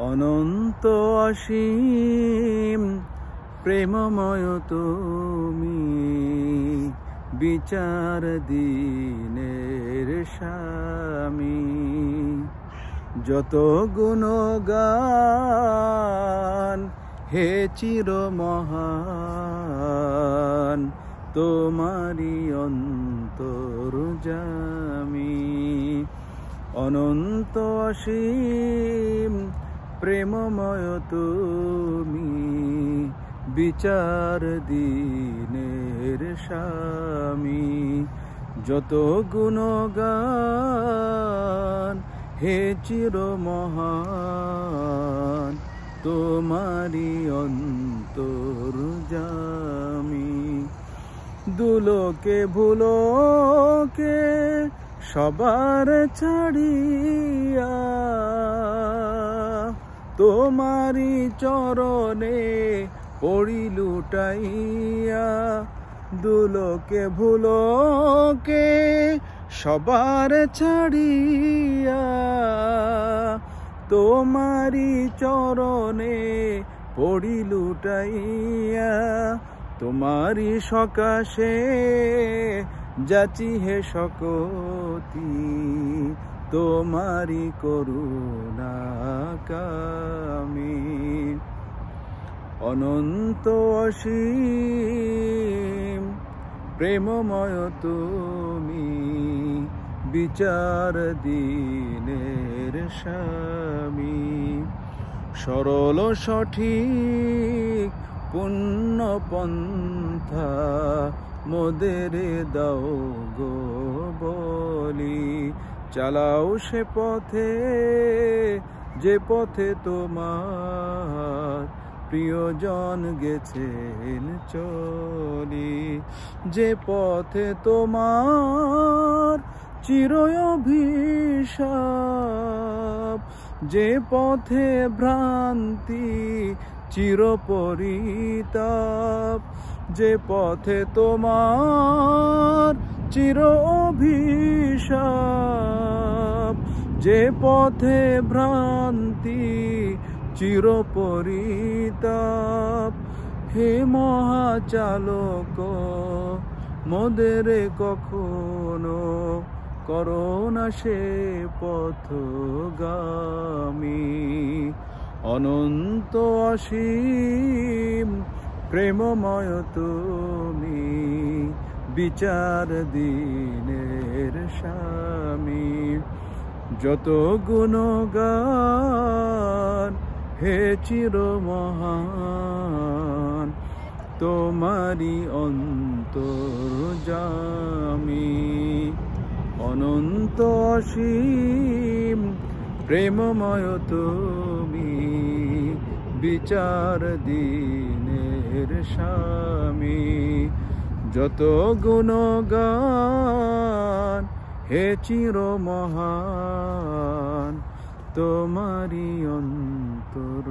অনন্ত অসীম প্রেমময় তুমি, বিচার দিনের স্বামী। যত গুণগান হে চির মহান, তোমারি অন্তর্যামী। অনন্ত অসীম প্রেমময় তুমি, বিচার দিনের স্বামী। যত গুণগান হে চির মহান, তোমারি অন্তর্যামী। দুলোকে ভুলোকে সবার ছাড়িয়া, তোমারি চরণে পড়ি লুটাইয়া। দুলোকে ভুলোকে সবার ছাড়িয়া, তোমারি চরণে পড়ি লুটাইয়া। তোমারি সকাশে যাচি হে সকতি, তোমারি করুণা কামি। অনন্ত অসীম প্রেমময় তুমি, বিচার দিনের স্বামী। সরল সঠিক পুণ্য পন্থা মোদের দাও গো বলি। চালাও সে পথে যে পথে তোমার প্রিয়জন গেছেন চলি। যে পথে তোমার চির অভিশাপ, যে পথে ভ্রান্তি চির পরিতাপ। যে পথে তোমার চির অভিশাপ, যে পথে ভ্রান্তি চির পরিতাপ। হে মহাচালক মোদের কখনো করোনা সে পথগামী। অনন্ত অসীম প্রেমময় তুমি, বিচার দিনের স্বামী। যত গুণগান হে চির মহান, তোমারি অন্তর্যামী। অনন্ত অসীম প্রেমময় তুমি, বিচার দিনের স্বামী। যত গুণগান হে চির মহান, তোমারি অন্তর্যামী।